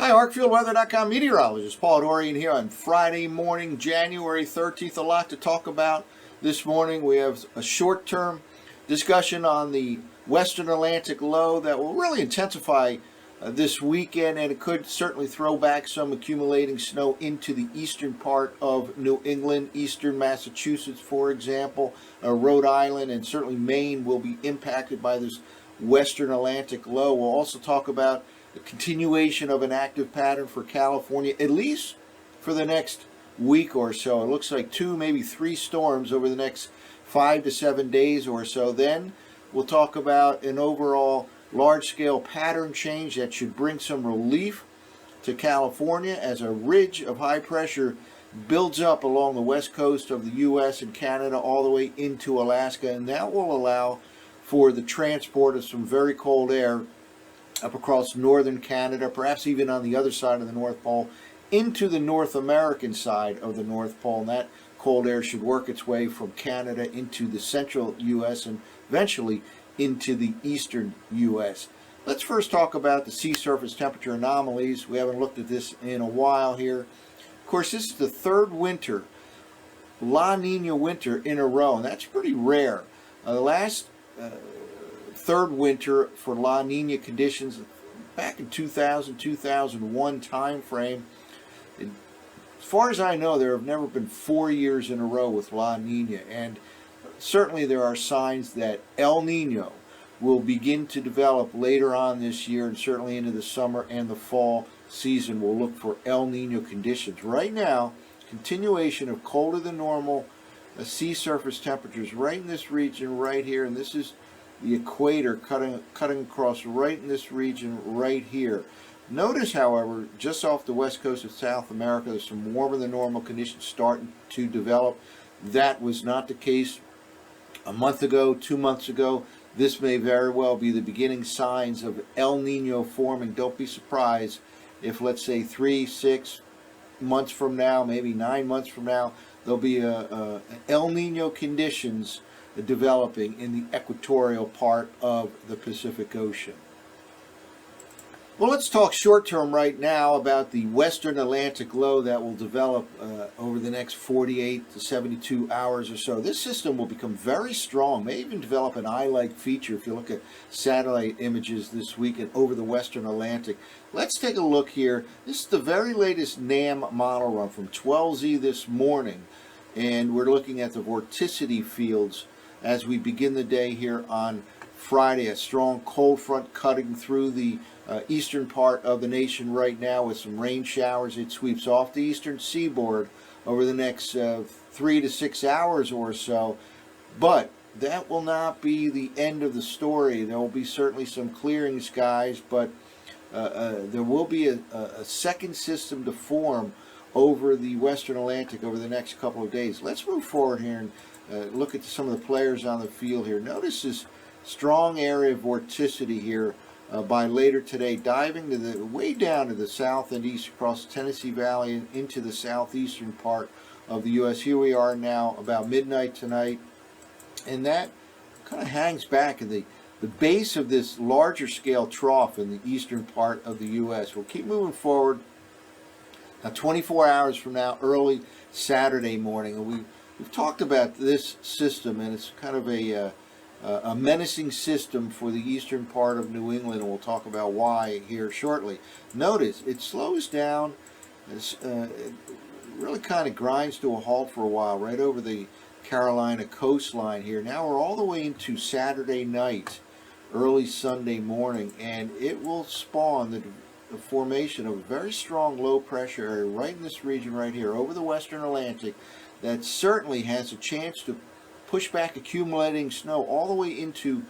Hi, ArcfieldWeather.com meteorologist Paul Dorian here on Friday morning, January 13th. A lot to talk about this morning. We have a short-term discussion on the Western Atlantic low that will really intensify this weekend, and it could certainly throw back some accumulating snow into the eastern part of New England, eastern Massachusetts, for example. Rhode Island and certainly Maine will be impacted by this Western Atlantic low. We'll also talk about the continuation of an active pattern for California, at least for the next week or so. It looks like 2, maybe 3 storms over the next 5 to 7 days or so. Then we'll talk about an overall large-scale pattern change that should bring some relief to California as a ridge of high pressure builds up along the west coast of the U.S. and Canada all the way into Alaska, and that will allow for the transport of some very cold air up across northern Canada, perhaps even on the other side of the North Pole, into the North American side of the North Pole. And that cold air should work its way from Canada into the central U.S. and eventually into the eastern U.S. Let's first talk about the sea surface temperature anomalies. We haven't looked at this in a while here. Of course, this is the third winter, La Nina winter in a row, and that's pretty rare. The last third winter for La Nina conditions back in 2000-2001 time frame. As far as I know, there have never been 4 years in a row with La Nina, and certainly there are signs that El Nino will begin to develop later on this year, and certainly into the summer and the fall season we'll look for El Nino conditions. Right now, continuation of colder than normal sea surface temperatures right in this region right here, and this is the equator cutting across right in this region right here. Notice, however, just off the west coast of South America, there's some warmer than normal conditions starting to develop. That was not the case a month ago, 2 months ago. This may very well be the beginning signs of El Nino forming. Don't be surprised if, let's say, 3-6 months from now, maybe 9 months from now, there'll be El Nino conditions developing in the equatorial part of the Pacific Ocean. Well, let's talk short term right now about the Western Atlantic low that will develop over the next 48 to 72 hours or so. This system will become very strong, may even develop an eye-like feature if you look at satellite images this weekend over the Western Atlantic. Let's take a look here. This is the very latest NAM model run from 12Z this morning, and we're looking at the vorticity fields as we begin the day here on Friday. A strong cold front cutting through the eastern part of the nation right now with some rain showers. It sweeps off the eastern seaboard over the next 3 to 6 hours or so. But that will not be the end of the story. There will be certainly some clearing skies, but there will be a second system to form over the Western Atlantic over the next couple of days. Let's move forward here and look at some of the players on the field here. Notice this strong area of vorticity here by later today, diving to the way down to the south and east across the Tennessee Valley and into the southeastern part of the U.S. Here we are now about midnight tonight, and that kind of hangs back in the base of this larger scale trough in the eastern part of the U.S. We'll keep moving forward. Now, 24 hours from now, early Saturday morning, and we've talked about this system, and it's kind of a menacing system for the eastern part of New England, and we'll talk about why here shortly. Notice it slows down, it really kind of grinds to a halt for a while right over the Carolina coastline here. Now we're all the way into Saturday night, early Sunday morning, and it will spawn the formation of a very strong low pressure area right in this region right here over the Western Atlantic that certainly has a chance to push back accumulating snow all the way into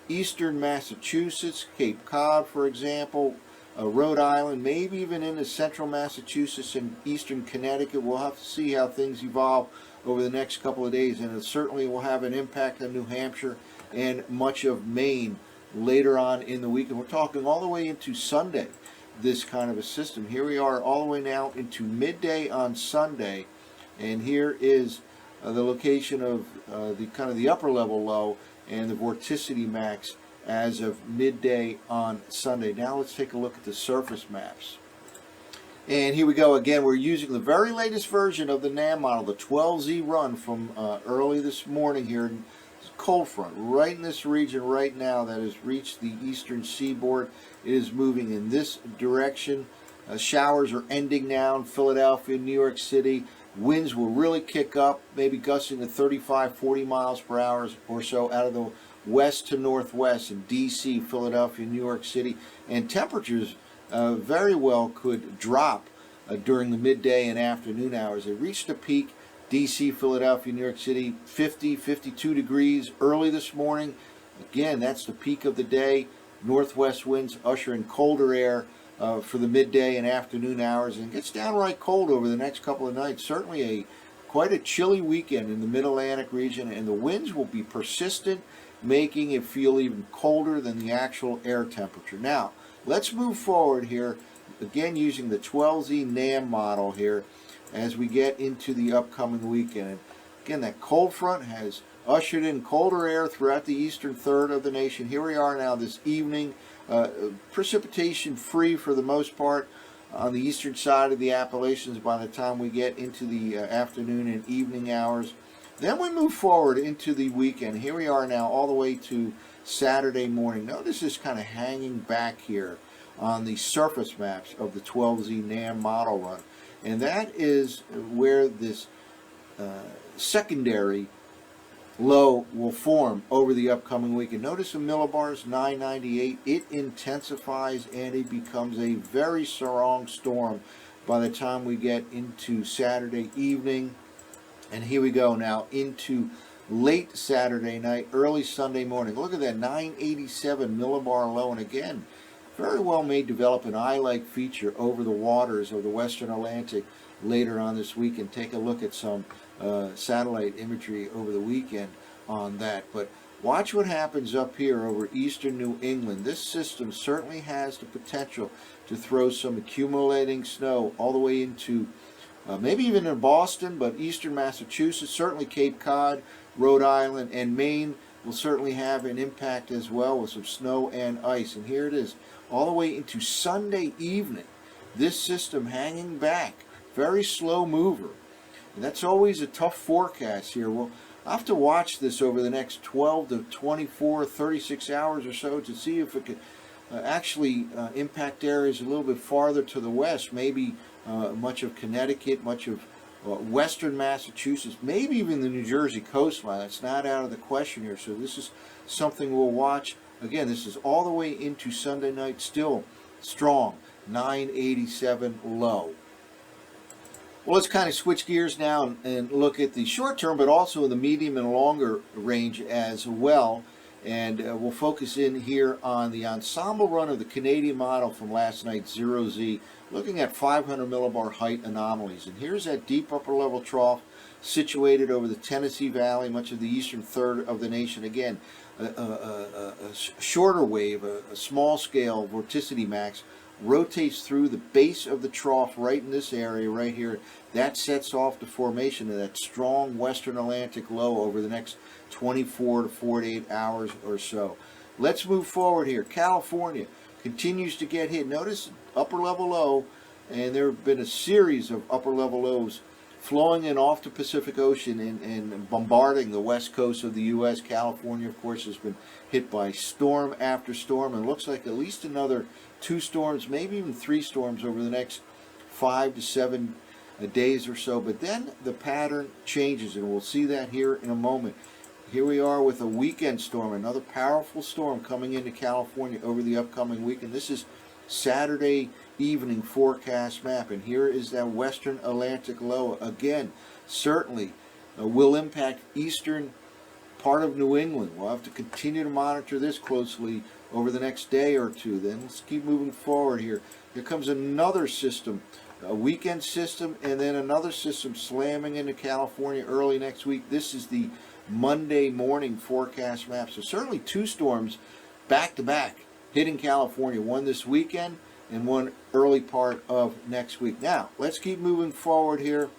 eastern Massachusetts, Cape Cod, for example, Rhode Island, maybe even into central Massachusetts and eastern Connecticut. We'll have to see how things evolve over the next couple of days, and it certainly will have an impact on New Hampshire and much of Maine later on in the week. And we're talking all the way into Sunday, this kind of a system. Here we are all the way now into midday on Sunday, and here is the location of the upper level low and the vorticity max as of midday on Sunday. Now let's take a look at the surface maps. And here we go again. We're using the very latest version of the NAM model, the 12Z run from early this morning here. Cold front right in this region right now that has reached the eastern seaboard. It is moving in this direction. Showers are ending now in Philadelphia, New York City. Winds will really kick up, maybe gusting to 35, 40 miles per hour or so out of the west to northwest in D.C., Philadelphia, New York City. And temperatures very well could drop during the midday and afternoon hours. They reached a peak, D.C., Philadelphia, New York City, 50, 52 degrees early this morning. Again, that's the peak of the day. Northwest winds usher in colder air for the midday and afternoon hours, and it gets downright cold over the next couple of nights. Certainly quite a chilly weekend in the Mid-Atlantic region, and the winds will be persistent, making it feel even colder than the actual air temperature. Now, let's move forward here, again using the 12Z NAM model here as we get into the upcoming weekend. And again, that cold front has ushered in colder air throughout the eastern third of the nation. Here we are now this evening, precipitation free for the most part on the eastern side of the Appalachians by the time we get into the afternoon and evening hours. Then we move forward into the weekend. Here we are now all the way to Saturday morning. Notice this kind of hanging back here on the surface maps of the 12Z NAM model run. And that is where this secondary low will form over the upcoming weekend. Notice the millibars 998. It intensifies and it becomes a very strong storm by the time we get into Saturday evening. And here we go now into late Saturday night, early Sunday morning. Look at that 987 millibar low, and again, very well may develop an eye-like feature over the waters of the Western Atlantic later on this week, and take a look at some satellite imagery over the weekend on that. But watch what happens up here over eastern New England. This system certainly has the potential to throw some accumulating snow all the way into maybe even in Boston, but eastern Massachusetts, certainly Cape Cod, Rhode Island, and Maine will certainly have an impact as well with some snow and ice. And here it is, all the way into Sunday evening. This system hanging back, very slow mover. And that's always a tough forecast here. We'll have to watch this over the next 12 to 24, 36 hours or so to see if it could actually impact areas a little bit farther to the west, maybe much of Connecticut, much of western Massachusetts, maybe even the New Jersey coastline. It's not out of the question here, so this is something we'll watch. Again, this is all the way into Sunday night, still strong, 987 low. Well, let's kind of switch gears now and look at the short term, but also in the medium and longer range as well. And we'll focus in here on the ensemble run of the Canadian model from last night, 0Z, looking at 500 millibar height anomalies. And here's that deep upper level trough situated over the Tennessee Valley, much of the eastern third of the nation. Again, a shorter wave, a small scale vorticity max, rotates through the base of the trough right in this area right here. That sets off the formation of that strong western Atlantic low over the next 24 to 48 hours or so. Let's move forward here. California continues to get hit. Notice upper level low, and there have been a series of upper level lows flowing in off the Pacific Ocean and bombarding the west coast of the U.S. California, of course, has been hit by storm after storm, and looks like at least another 2 storms, maybe even 3 storms over the next 5 to 7 days or so. But then the pattern changes, and we'll see that here in a moment. Here we are with a weekend storm, another powerful storm coming into California over the upcoming weekend. This is Saturday evening forecast map, and here is that western Atlantic low. Again, certainly will impact eastern part of New England. We'll have to continue to monitor this closely over the next day or two. Then let's keep moving forward here. Here comes another system, a weekend system, and then another system slamming into California early next week. This is the Monday morning forecast map. So certainly 2 storms back to back hitting California, one this weekend and one early part of next week. Now, let's keep moving forward here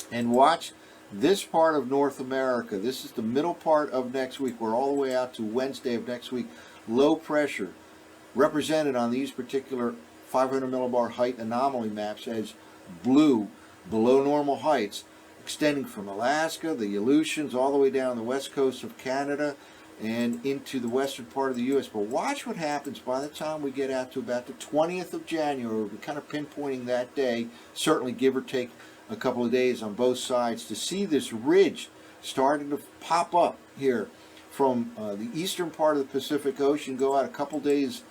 and watch this part of North America. This is the middle part of next week. We're all the way out to Wednesday of next week. Low pressure represented on these particular 500 millibar height anomaly maps as blue, below normal heights, extending from Alaska, the Aleutians, all the way down the west coast of Canada and into the western part of the U.S. But watch what happens by the time we get out to about the 20th of January. We're kind of pinpointing that day, certainly give or take a couple of days on both sides, to see this ridge starting to pop up here from the eastern part of the Pacific Ocean, go out a couple days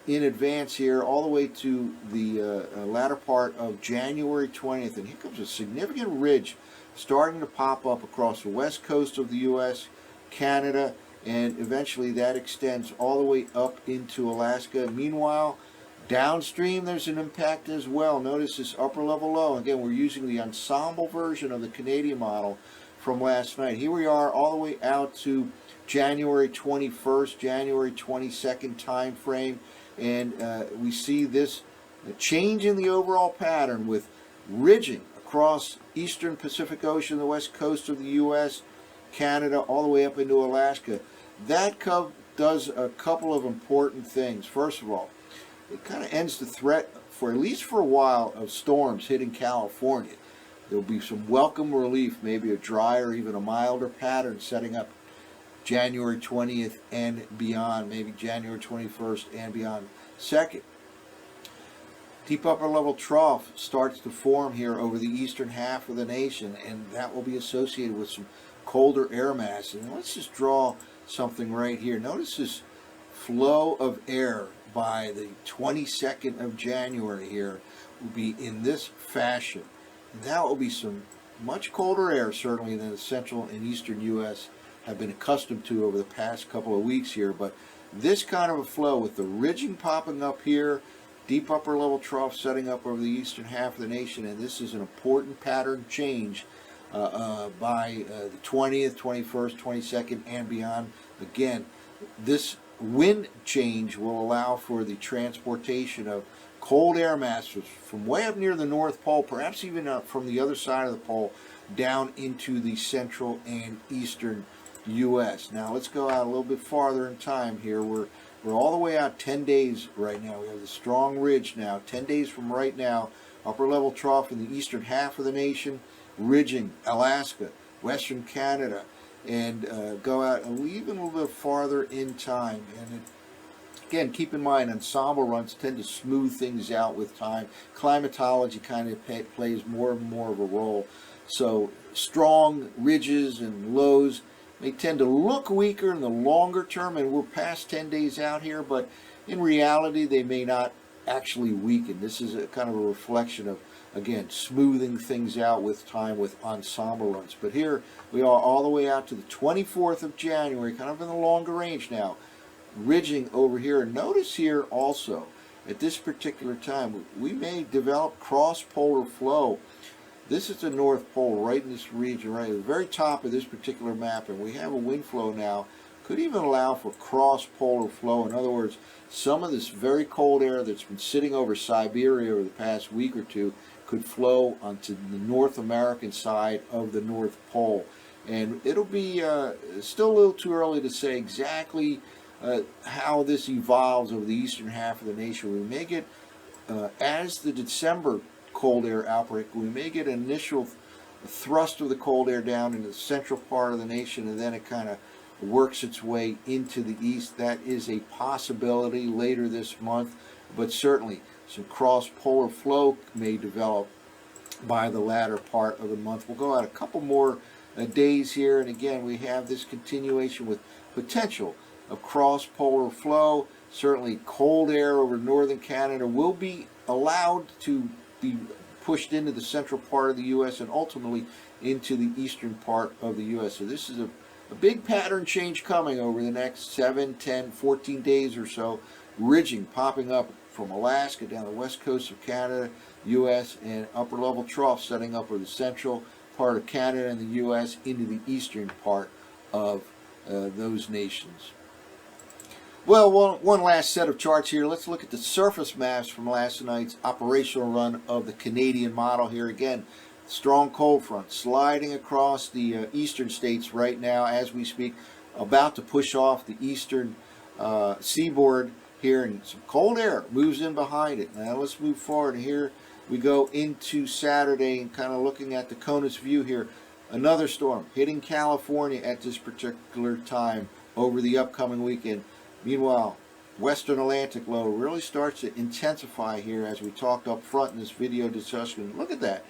in advance here, all the way to the latter part of January 20th. And here comes a significant ridge starting to pop up across the west coast of the U.S., Canada, and eventually that extends all the way up into Alaska. Meanwhile, downstream there's an impact as well. Notice this upper level low. Again, we're using the ensemble version of the Canadian model from last night. Here we are all the way out to January 21st, January 22nd time frame, and we see this change in the overall pattern with ridging across eastern Pacific Ocean, the west coast of the U.S., Canada, all the way up into Alaska. That does a couple of important things. First of all, it kind of ends the threat, for at least for a while, of storms hitting California. There will be some welcome relief, maybe a drier, even a milder pattern setting up January 20th and beyond, maybe January 21st and beyond. Second, deep upper level trough starts to form here over the eastern half of the nation, and that will be associated with some colder air mass. And let's just draw something right here. Notice this flow of air by the 22nd of January here will be in this fashion. And that will be some much colder air, certainly, than the central and eastern U.S. have been accustomed to over the past couple of weeks here. But this kind of a flow with the ridging popping up here, deep upper level trough setting up over the eastern half of the nation, and this is an important pattern change by the 20th, 21st, 22nd, and beyond. Again, this wind change will allow for the transportation of cold air masses from way up near the North Pole, perhaps even from the other side of the pole, down into the central and eastern U.S. Now let's go out a little bit farther in time here. We're all the way out 10 days right now. We have the strong ridge now. 10 days from right now, upper level trough in the eastern half of the nation, ridging Alaska, western Canada, and go out even a little bit farther in time. And again, keep in mind, ensemble runs tend to smooth things out with time. Climatology kind of plays more and more of a role. So strong ridges and lows may tend to look weaker in the longer term, and we're past 10 days out here, but in reality they may not actually weaken. This is a kind of a reflection of, again, smoothing things out with time with ensemble runs. But here we are all the way out to the 24th of January, kind of in the longer range now, ridging over here. And notice here also, at this particular time, we may develop cross-polar flow. This is the North Pole right in this region, right at the very top of this particular map, and we have a wind flow now. Could even allow for cross-polar flow. In other words, some of this very cold air that's been sitting over Siberia over the past week or two could flow onto the North American side of the North Pole. And it'll be still a little too early to say exactly how this evolves over the eastern half of the nation. We may get, as the December cold air outbreak, we may get an initial thrust of the cold air down into the central part of the nation, and then it kind of works its way into the east. That is a possibility later this month, but certainly some cross-polar flow may develop by the latter part of the month. We'll go out a couple more days here, and again we have this continuation with potential of cross-polar flow. Certainly cold air over northern Canada will be allowed to be pushed into the central part of the U.S. and ultimately into the eastern part of the U.S. So this is a big pattern change coming over the next 7, 10, 14 days or so. Ridging popping up from Alaska down the west coast of Canada, U.S., and upper level trough setting up over the central part of Canada and the U.S. into the eastern part of those nations. Well, one last set of charts here. Let's look at the surface maps from last night's operational run of the Canadian model here. Again, strong cold front sliding across the eastern states right now as we speak, about to push off the eastern seaboard here, and some cold air moves in behind it. Now let's move forward. Here we go into Saturday and kind of looking at the CONUS view here. Another storm hitting California at this particular time over the upcoming weekend. Meanwhile, Western Atlantic low really starts to intensify here as we talked up front in this video discussion. Look at that.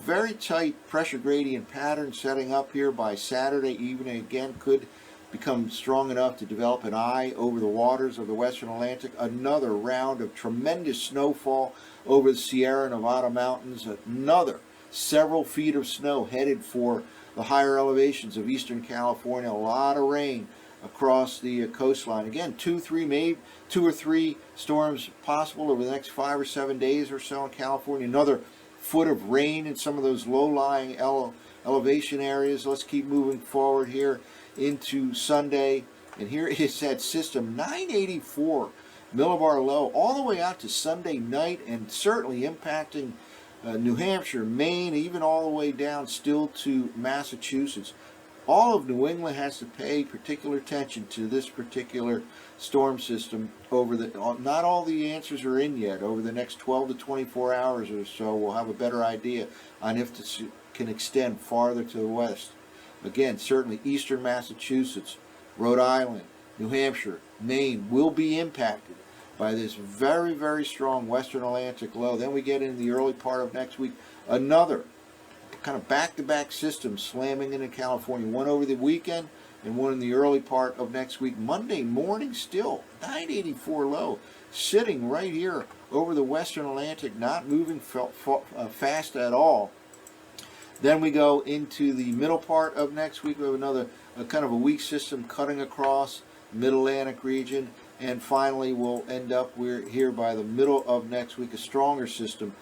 Very tight pressure gradient pattern setting up here by Saturday evening. Again, could become strong enough to develop an eye over the waters of the Western Atlantic. Another round of tremendous snowfall over the Sierra Nevada mountains. Another several feet of snow headed for the higher elevations of eastern California. A lot of rain across the coastline. Again, two or three storms possible over the next 5 or 7 days or so in California. Another foot of rain in some of those low-lying elevation areas. Let's keep moving forward here into Sunday. And here is that system, 984 millibar low, all the way out to Sunday night, and certainly impacting New Hampshire, Maine, even all the way down still to Massachusetts. All of New England has to pay particular attention to this particular storm system over the, not all the answers are in yet. Over the next 12 to 24 hours or so, we'll have a better idea on if this can extend farther to the west. Again, certainly eastern Massachusetts, Rhode Island, New Hampshire, Maine will be impacted by this very, very strong Western Atlantic low. Then we get into the early part of next week, another kind of back-to-back system slamming into California. One over the weekend and one in the early part of next week. Monday morning still, 984 low, sitting right here over the Western Atlantic, not moving fast at all. Then we go into the middle part of next week. We have another kind of a weak system cutting across the Mid-Atlantic region. And finally, we'll end up, we're here by the middle of next week, a stronger system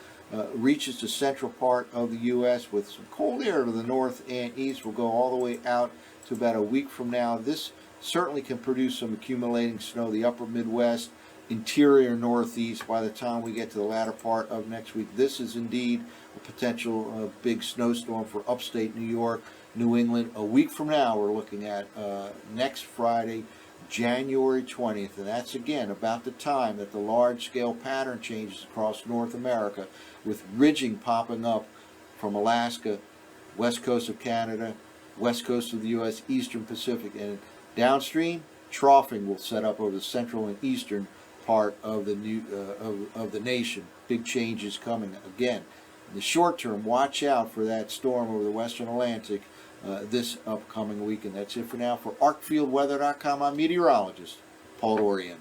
reaches the central part of the U.S. with some cold air to the north and east. Will go all the way out to about a week from now. This certainly can produce some accumulating snow, the upper Midwest, interior Northeast by the time we get to the latter part of next week. This is indeed a potential big snowstorm for upstate New York, New England. A week from now, we're looking at next Friday, January 20th, and that's again about the time that the large-scale pattern changes across North America, with ridging popping up from Alaska, west coast of Canada, west coast of the U.S., eastern Pacific, and downstream, troughing will set up over the central and eastern part of the of the nation. Big changes coming again. In the short term, watch out for that storm over the Western Atlantic this upcoming weekend. That's it for now. For ArcfieldWeather.com, I'm meteorologist Paul Dorian.